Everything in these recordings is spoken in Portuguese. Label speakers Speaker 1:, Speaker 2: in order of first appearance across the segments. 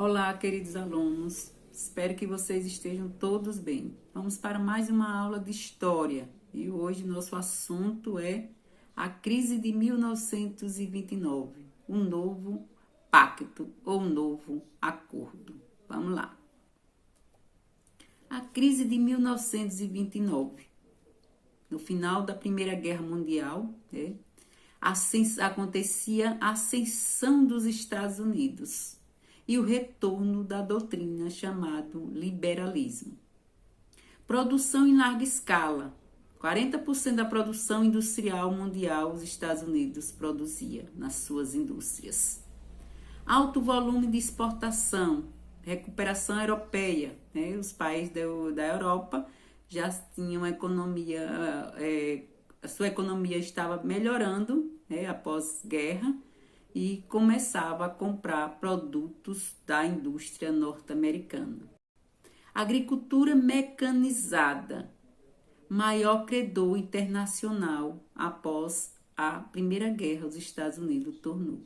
Speaker 1: Olá, queridos alunos. Espero que vocês estejam todos bem. Vamos para mais uma aula de história e hoje nosso assunto é a crise de 1929, um novo pacto ou um novo acordo. Vamos lá. A crise de 1929, no final da Primeira Guerra Mundial, acontecia a ascensão dos Estados Unidos e o retorno da doutrina chamada liberalismo. Produção em larga escala. 40% da produção industrial mundial os Estados Unidos produzia nas suas indústrias. Alto volume de exportação, recuperação europeia. Os países da Europa já tinham a economia, a sua economia estava melhorando após guerra, e começava a comprar produtos da indústria norte-americana. Agricultura mecanizada, maior credor internacional após a Primeira Guerra, os Estados Unidos tornou.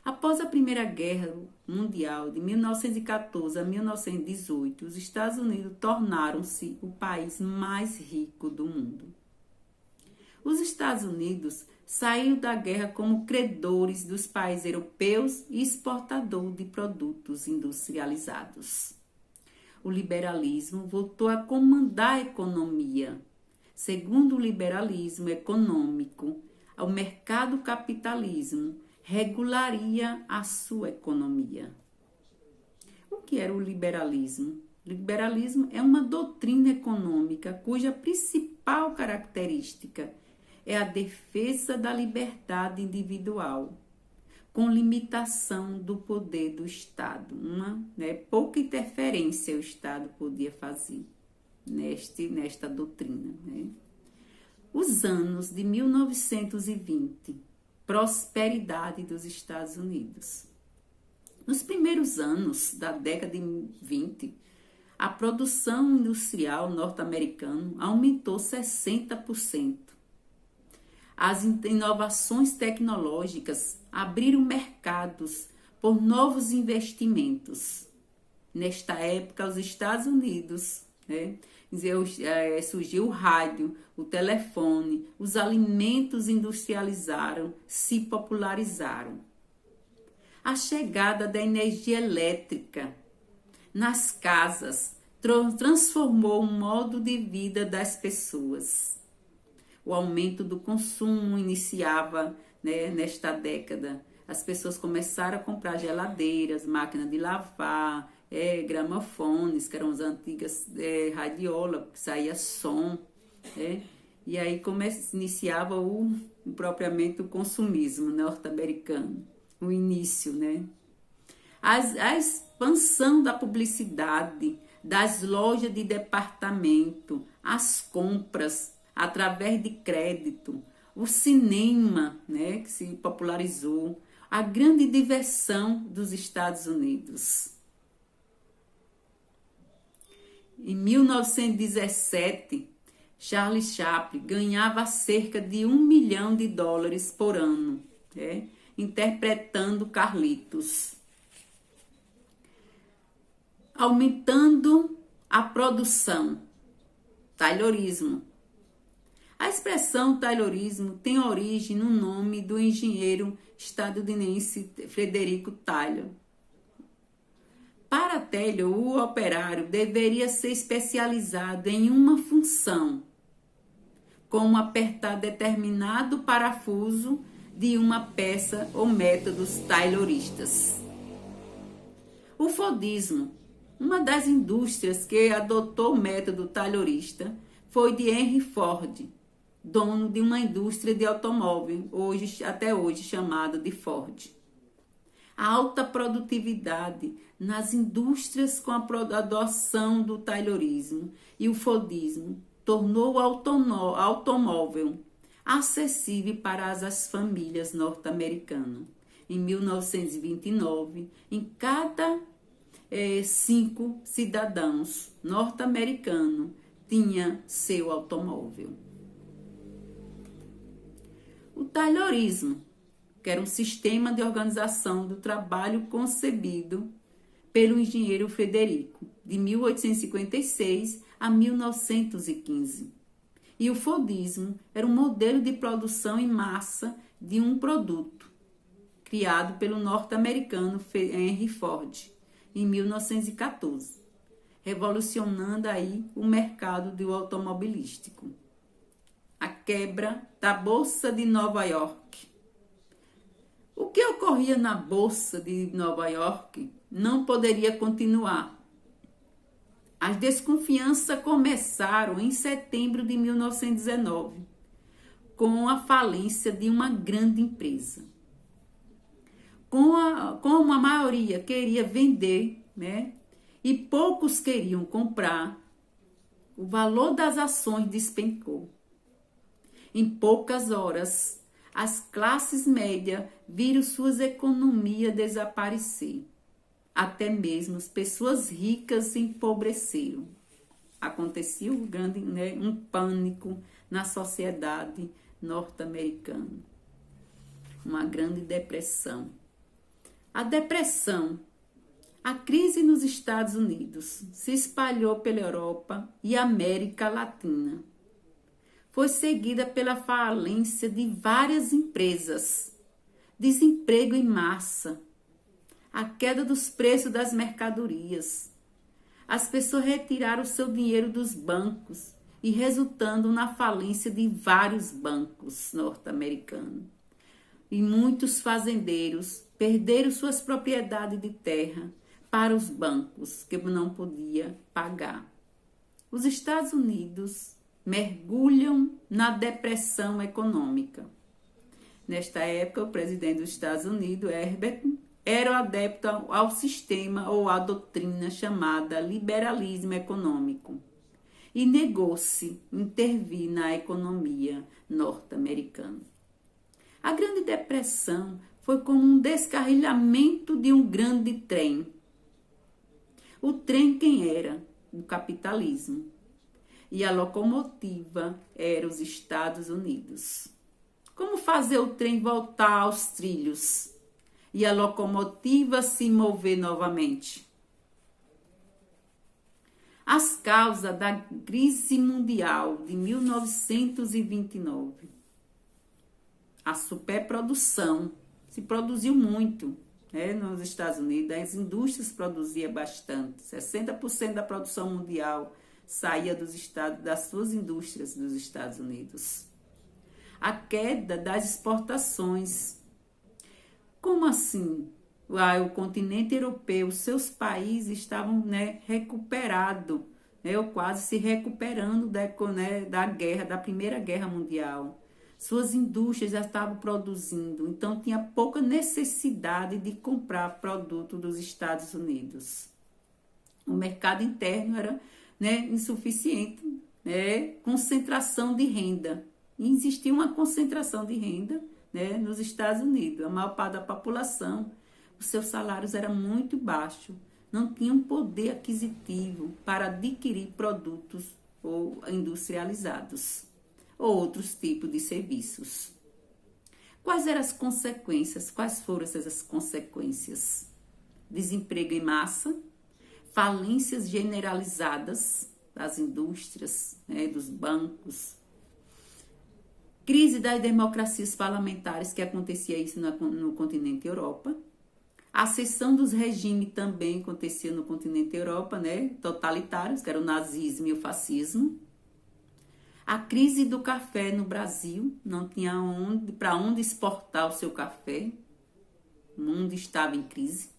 Speaker 1: Após a Primeira Guerra Mundial, de 1914 a 1918, os Estados Unidos tornaram-se o país mais rico do mundo. Os Estados Unidos saíram da guerra como credores dos países europeus e exportador de produtos industrializados. O liberalismo voltou a comandar a economia. Segundo o liberalismo econômico, o mercado capitalismo regularia a sua economia. O que era o liberalismo? O liberalismo é uma doutrina econômica cuja principal característica é a defesa da liberdade individual, com limitação do poder do Estado. Pouca interferência o Estado podia fazer nesta doutrina. Os anos de 1920, prosperidade dos Estados Unidos. Nos primeiros anos da década de 20, a produção industrial norte-americana aumentou 60%. As inovações tecnológicas abriram mercados por novos investimentos. Nesta época, os Estados Unidos, surgiu o rádio, o telefone, os alimentos industrializaram, se popularizaram. A chegada da energia elétrica nas casas transformou o modo de vida das pessoas. O aumento do consumo iniciava nesta década. As pessoas começaram a comprar geladeiras, máquinas de lavar, gramofones, que eram as antigas radiolas, que saía som. E aí iniciava propriamente o consumismo norte-americano, o início. A expansão da publicidade, das lojas de departamento, as compras através de crédito, o cinema, que se popularizou, a grande diversão dos Estados Unidos. Em 1917, Charles Chaplin ganhava cerca de $1 milhão por ano, interpretando Carlitos. Aumentando a produção, Taylorismo. A expressão Taylorismo tem origem no nome do engenheiro estadunidense Frederico Taylor. Para Taylor, o operário deveria ser especializado em uma função, como apertar determinado parafuso de uma peça ou métodos tayloristas. O Fordismo, uma das indústrias que adotou o método taylorista, foi de Henry Ford, dono de uma indústria de automóvel, até hoje chamada de Ford. A alta produtividade nas indústrias com a adoção do taylorismo e o Fordismo tornou o automóvel acessível para as famílias norte-americanas. Em 1929, em cada 5 cidadãos norte-americanos tinha seu automóvel. O Taylorismo, que era um sistema de organização do trabalho concebido pelo engenheiro Frederico, de 1856 a 1915. E o Fordismo era um modelo de produção em massa de um produto, criado pelo norte-americano Henry Ford, em 1914, revolucionando aí o mercado do automobilístico. A quebra da Bolsa de Nova York. O que ocorria na Bolsa de Nova York não poderia continuar. As desconfianças começaram em setembro de 1919, com a falência de uma grande empresa. Como a maioria queria vender, né, e poucos queriam comprar, o valor das ações despencou. Em poucas horas, as classes médias viram suas economias desaparecer. Até mesmo as pessoas ricas se empobreceram. Aconteceu um pânico na sociedade norte-americana. Uma grande depressão. A depressão, a crise nos Estados Unidos se espalhou pela Europa e América Latina. Foi seguida pela falência de várias empresas, desemprego em massa, a queda dos preços das mercadorias. As pessoas retiraram seu dinheiro dos bancos e resultando na falência de vários bancos norte-americanos. E muitos fazendeiros perderam suas propriedades de terra para os bancos, que não podiam pagar. Os Estados Unidos mergulham na depressão econômica. Nesta época, o presidente dos Estados Unidos, Herbert, era adepto ao sistema ou à doutrina chamada liberalismo econômico e negou-se intervir na economia norte-americana. A Grande Depressão foi como um descarrilhamento de um grande trem. O trem quem era? O capitalismo. E a locomotiva era os Estados Unidos. Como fazer o trem voltar aos trilhos e a locomotiva se mover novamente? As causas da crise mundial de 1929. A superprodução. Se produziu muito, né, nos Estados Unidos. As indústrias produziam bastante. 60% da produção mundial saía das suas indústrias dos Estados Unidos. A queda das exportações. Como assim? O continente europeu, seus países estavam, né, recuperados, né, ou quase se recuperando da guerra, da Primeira Guerra Mundial. Suas indústrias já estavam produzindo, então tinha pouca necessidade de comprar produto dos Estados Unidos. O mercado interno era, né, insuficiente, né, concentração de renda. E existia uma concentração de renda, né, nos Estados Unidos. A maior parte da população, os seus salários eram muito baixos, não tinham poder aquisitivo para adquirir produtos ou industrializados ou outros tipos de serviços. Quais eram as consequências? Quais foram essas consequências? Desemprego em massa, falências generalizadas das indústrias, né, dos bancos, crise das democracias parlamentares, que acontecia isso no continente Europa, a ascensão dos regimes também acontecia no continente Europa, né, totalitários, que era o nazismo e o fascismo. A crise do café no Brasil, não tinha para onde exportar o seu café, o mundo estava em crise.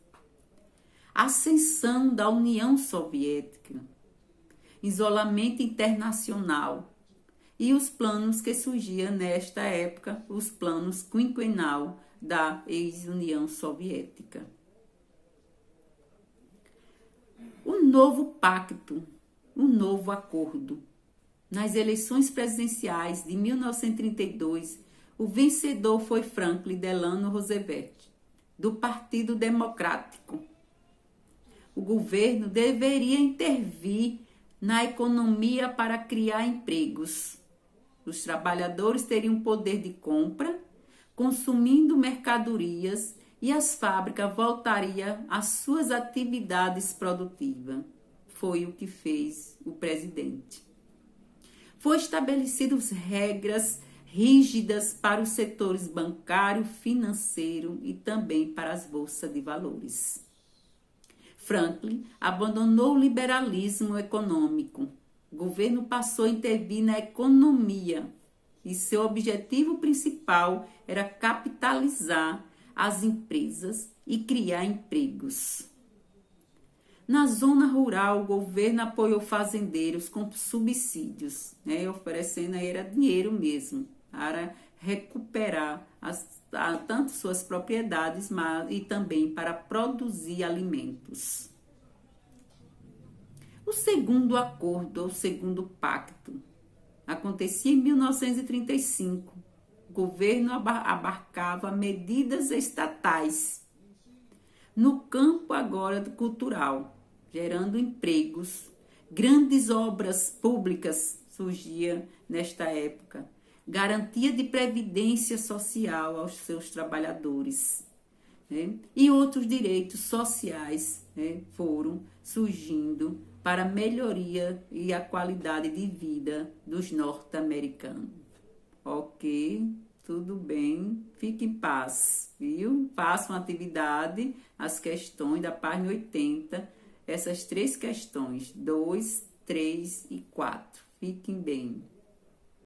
Speaker 1: A ascensão da União Soviética, isolamento internacional e os planos que surgiam nesta época, os planos quinquenal da ex-União Soviética. O novo pacto, o novo acordo. Nas eleições presidenciais de 1932, o vencedor foi Franklin Delano Roosevelt, do Partido Democrático. O governo deveria intervir na economia para criar empregos. Os trabalhadores teriam poder de compra, consumindo mercadorias e as fábricas voltariam às suas atividades produtivas. Foi o que fez o presidente. Foi estabelecidas regras rígidas para os setores bancário, financeiro e também para as bolsas de valores. Franklin abandonou o liberalismo econômico. O governo passou a intervir na economia e seu objetivo principal era capitalizar as empresas e criar empregos. Na zona rural, o governo apoiou fazendeiros com subsídios, oferecendo aí era dinheiro mesmo, para recuperar tanto suas propriedades, e também para produzir alimentos. O segundo acordo, ou segundo pacto, acontecia em 1935. O governo abarcava medidas estatais no campo agora cultural, gerando empregos. Grandes obras públicas surgiam nesta época. Garantia de previdência social aos seus trabalhadores. E outros direitos sociais foram surgindo para a melhoria e a qualidade de vida dos norte-americanos. Ok, tudo bem, fique em paz, viu? Faça uma atividade, as questões da página 80, essas 3 questões, 2, 3 e 4. Fiquem bem.